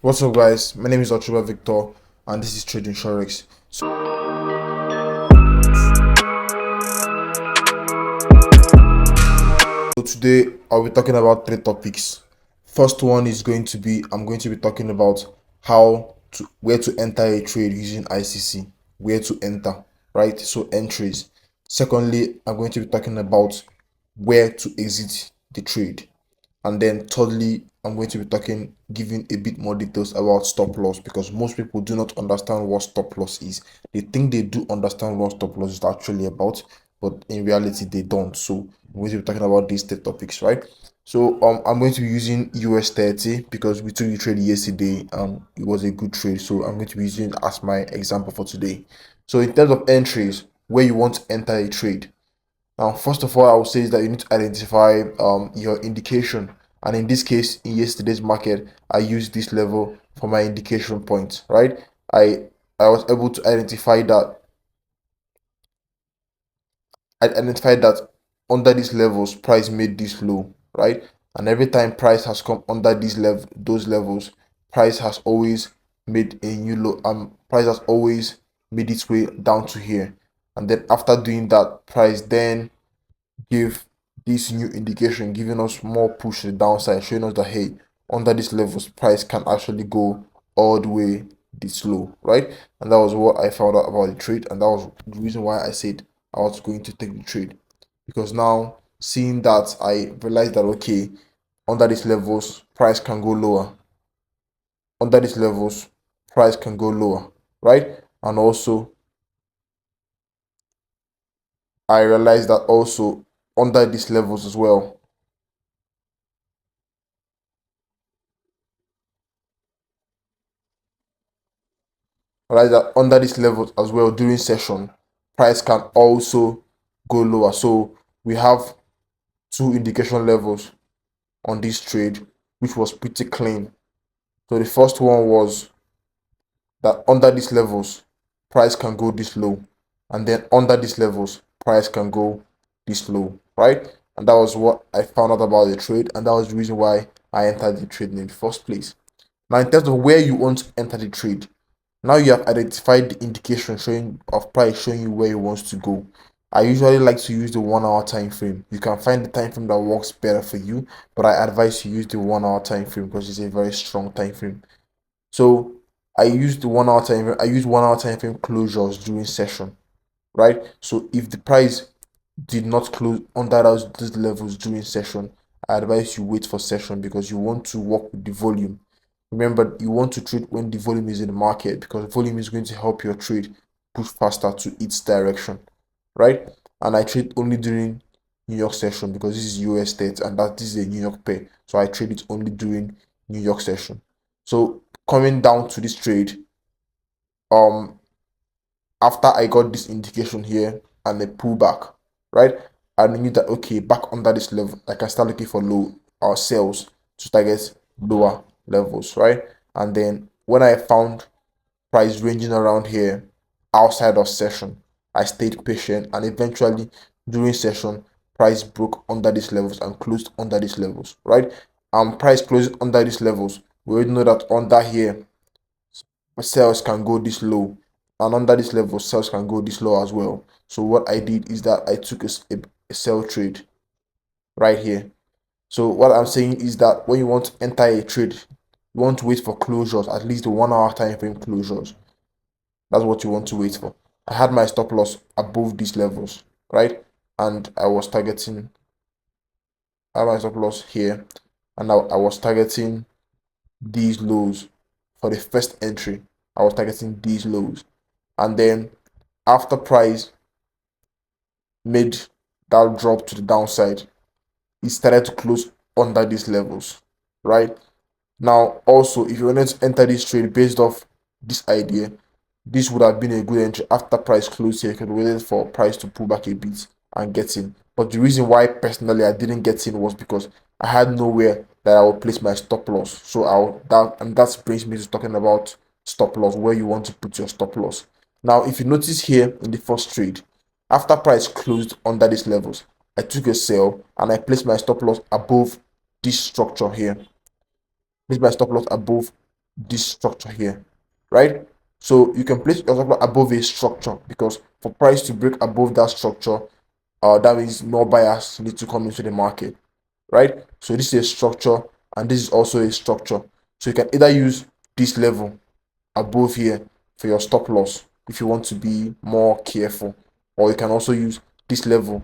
What's up, guys? My name is Ochuba Victor, and this is Trading Forex. So today I'll be talking about three topics. First one is going to be I'm going to be talking about where to enter a trade using ICC, where to enter, right? So entries. Secondly, I'm going to be talking about where to exit the trade. And then thirdly, I'm going to be giving a bit more details about stop loss, because most people do not understand what stop loss is. They think they do understand what stop loss is actually about, but in reality they don't. So I'm going to be talking about these three topics, right? So I'm going to be using US 30 because we took the trade yesterday and it was a good trade. So I'm going to be using it as my example for today. So in terms of entries, where you want to enter a trade, now, first of all, I would say is that you need to identify your indication. And in this case, in yesterday's market, I used this level for my indication point, right? I was able to identify that under these levels, price made this low, right? And every time price has come under those levels, price has always made a new low. Price has always made its way down to here. And then after doing that, price then give this new indication, giving us more push to the downside, showing us that hey, under these levels, price can actually go all the way this low, right? And that was what I found out about the trade, and that was the reason why I said I was going to take the trade, because now seeing that, I realized that okay, under these levels, price can go lower. Under these levels, price can go lower, right? And also I realized that also under these levels as well, right, that under these levels as well during session, price can also go lower. So we have two indication levels on this trade, which was pretty clean. So the first one was that under these levels, price can go this low, and then under these levels, price can go this low, right? And that was what I found out about the trade, and that was the reason why I entered the trade in the first place. Now, in terms of where you want to enter the trade, now you have identified the indication showing of price showing you where you want to go. I usually like to use the 1 hour time frame. You can find the time frame that works better for you, but I advise you use the 1 hour time frame because it's a very strong time frame. So I use the 1 hour time frame. I use 1 hour time frame closures during session, right? So if the price did not close under those levels during session, I advise you wait for session because you want to work with the volume. Remember, you want to trade when the volume is in the market because volume is going to help your trade push faster to its direction, right? And I trade only during New York session because this is US state and this is a New York pair. So I trade it only during New York session. So coming down to this trade, um after I got this indication here and a pullback, right? I knew that okay, back under this level, I can start looking for low or sales to target lower levels, right? And then when I found price ranging around here outside of session, I stayed patient, and eventually during session, price broke under these levels and closed under these levels, right? Price closed under these levels. We already know that under here sales can go this low, and under this level sales can go this low as well. So what I did is that I took a sell trade right here. So what I'm saying is that when you want to enter a trade, you want to wait for closures, at least the 1 hour time frame closures. That's what you want to wait for. I had my stop loss above these levels, right? And I had my stop loss here, and I was targeting these lows for the first entry. I was targeting these lows, and then after price made that drop to the downside, it started to close under these levels, right? Now, also, if you wanted to enter this trade based off this idea, this would have been a good entry after price closed here. You could wait for price to pull back a bit and get in. But the reason why personally I didn't get in was because I had nowhere that I would place my stop loss. So that brings me to talking about stop loss, where you want to put your stop loss. Now, if you notice here in the first trade, after price closed under these levels, I took a sell and I placed my stop loss above this structure here. Placed my stop loss above this structure here, right? So you can place your stop loss above a structure, because for price to break above that structure, that means more buyers need to come into the market, right? So this is a structure, and this is also a structure. So you can either use this level above here for your stop loss if you want to be more careful, or you can also use this level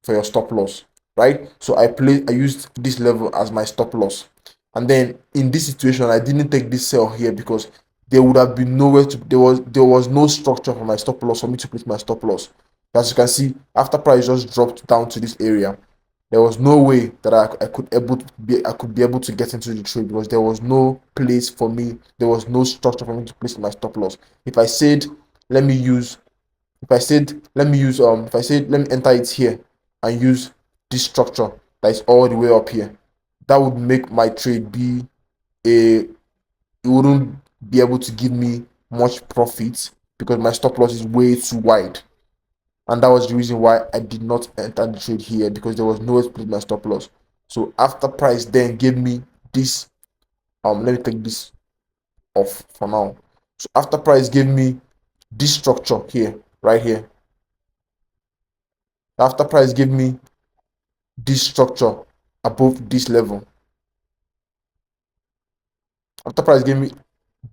for your stop loss, right? So I used this level as my stop loss, and then in this situation I didn't take this sell here because there would have been nowhere to, there was no structure for my stop loss for me to place my stop loss. As you can see, after price just dropped down to this area, there was no way that I could be able to get into the trade, because there was no place for me, there was no structure for me to place my stop loss. If I said let me use if I said let me enter it here and use this structure that is all the way up here, that would make my trade be a it wouldn't be able to give me much profit, because my stop loss is way too wide. And that was the reason why I did not enter the trade here, because there was nowhere to place my stop loss. So after price then gave me this, let me take this off for now. So after price gave me this structure here, right here. After price gave me this structure above this level. After price gave me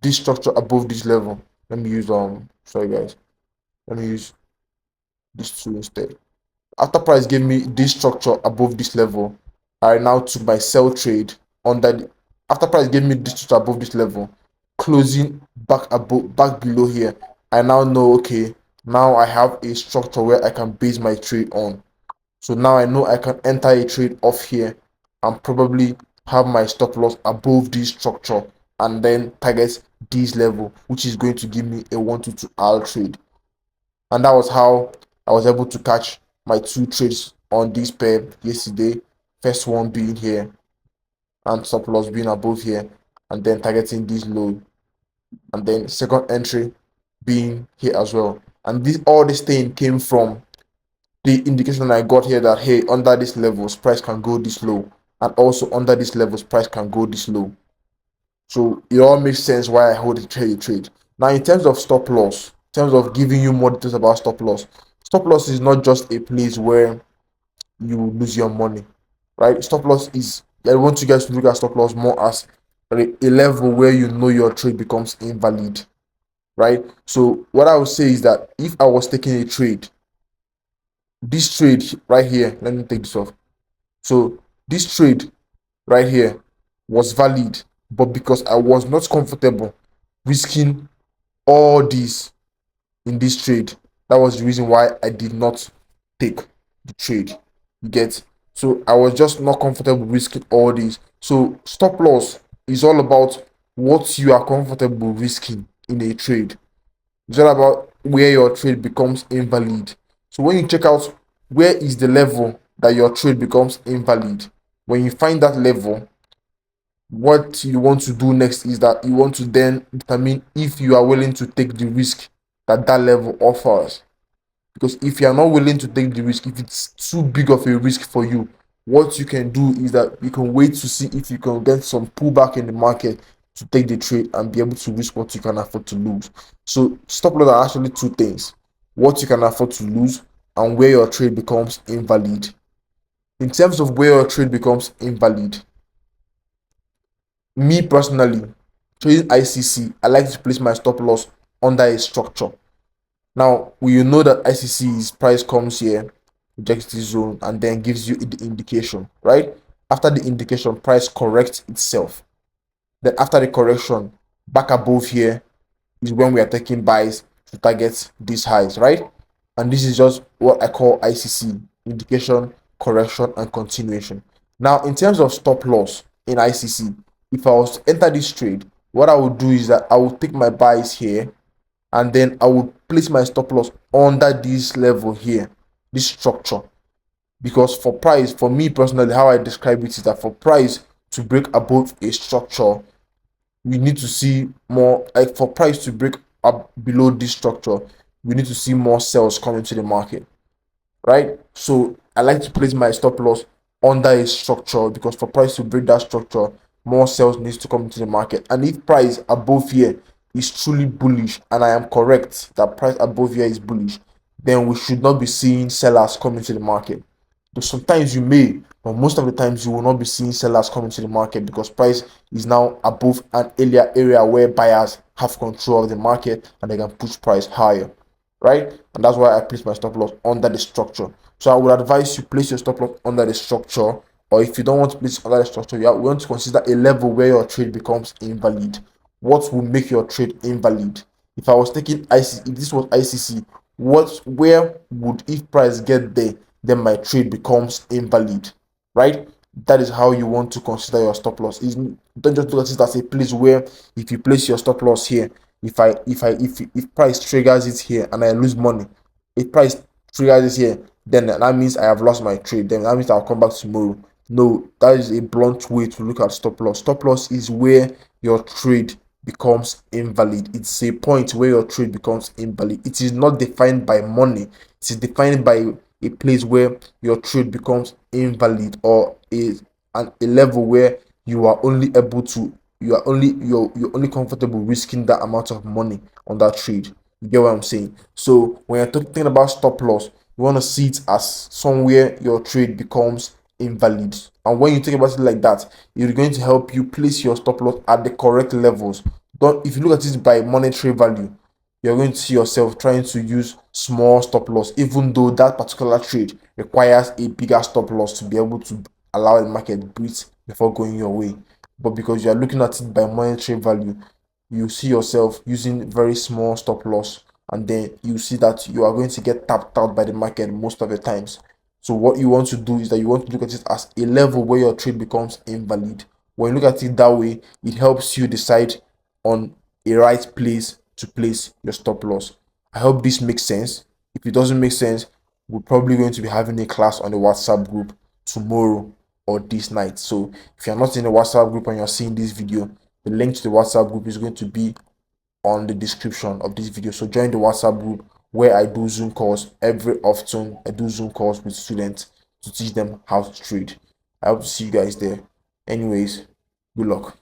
this structure above this level. Let me use sorry guys. Let me use this two instead. After price gave me this structure above this level, I now took my sell trade under the, after price gave me this structure above this level, closing back below here. I now know, okay, now I have a structure where I can base my trade on. So now I know I can enter a trade off here and probably have my stop loss above this structure, and then target this level, which is going to give me a 122 R trade. And that was how I was able to catch my two trades on this pair yesterday. First one being here and stop loss being above here, and then targeting this low, and then second entry being here as well. And all this thing came from the indication I got here that, hey, under this levels price can go this low, and also under this levels price can go this low. So it all makes sense why I hold a trade. Now in terms of stop loss, in terms of giving you more details about stop loss is not just a place where you lose your money, right? Stop loss is, I want you guys to look at stop loss more as a level where you know your trade becomes invalid, right? So what I would say is that if I was taking a trade, this trade right here, let me take this off. So this trade right here was valid, but because I was not comfortable risking all this in this trade, that was the reason why I did not take the trade. You get? So I was just not comfortable risking all this. So stop loss is all about what you are comfortable risking in a trade. It's all about where your trade becomes invalid. So when you check out where is the level that your trade becomes invalid, when you find that level, what you want to do next is that you want to then determine if you are willing to take the risk that that level offers. Because if you are not willing to take the risk, if it's too big of a risk for you, what you can do is that you can wait to see if you can get some pullback in the market to take the trade and be able to risk what you can afford to lose. So stop loss are actually two things: what you can afford to lose and where your trade becomes invalid. In terms of where your trade becomes invalid, me personally, trading ICC, I like to place my stop loss under a structure. Now, we know that ICC's price comes here, rejects the zone, and then gives you the indication, right? After the indication, price corrects itself. Then after the correction, back above here is when we are taking buys to target these highs, right? And this is just what I call ICC, indication, correction, and continuation. Now, in terms of stop loss in ICC, if I was to enter this trade, what I would do is that I would take my buys here, and then I would place my stop loss under this level here, this structure. Because for price, for me personally, how I describe it is that for price to break above a structure, we need to see more, like for price to break up below this structure, we need to see more sales coming to the market, right? So I like to place my stop loss under a structure, because for price to break that structure, more sales needs to come into the market. And if price above here is truly bullish, and I am correct that price above here is bullish, then we should not be seeing sellers come into the market. Though sometimes you may, but most of the times you will not be seeing sellers come into the market because price is now above an earlier area where buyers have control of the market and they can push price higher, right? And that's why I place my stop loss under the structure. So I would advise you place your stop loss under the structure, or if you don't want to place it under the structure, you want to consider a level where your trade becomes invalid. What will make your trade invalid? If I was taking IC, if this was ICC, where would, if price get there, then my trade becomes invalid, right? That is how you want to consider your stop loss. Don't just look at it as a place where if you place your stop loss here, if price triggers it here and I lose money, if price triggers it here, then that means I have lost my trade. Then that means I'll come back tomorrow. No, that is a blunt way to look at stop loss. Stop loss is where your trade becomes invalid. It's a point where your trade becomes invalid. It is not defined by money. It is defined by a place where your trade becomes invalid, or a level where you are only able to you're only comfortable risking that amount of money on that trade. You get what I'm saying? So when you're talking about stop loss, you want to see it as somewhere your trade becomes invalid. And when you think about it like that, it's going to help you place your stop loss at the correct levels. Don't If you look at it by monetary value, you're going to see yourself trying to use small stop loss, even though that particular trade requires a bigger stop loss to be able to allow the market to breathe before going your way. But because you are looking at it by monetary value, you see yourself using very small stop loss, and then you see that you are going to get tapped out by the market most of the times. So what you want to do is that you want to look at it as a level where your trade becomes invalid. When you look at it that way, it helps you decide on a right place to place your stop loss. I hope this makes sense. If it doesn't make sense, we're probably going to be having a class on the WhatsApp group tomorrow or this night. So if you're not in the WhatsApp group and you're seeing this video, the link to the WhatsApp group is going to be on the description of this video. So join the WhatsApp group where I do Zoom calls every often. I do Zoom calls with students to teach them how to trade. I hope to see you guys there. Anyways, good luck.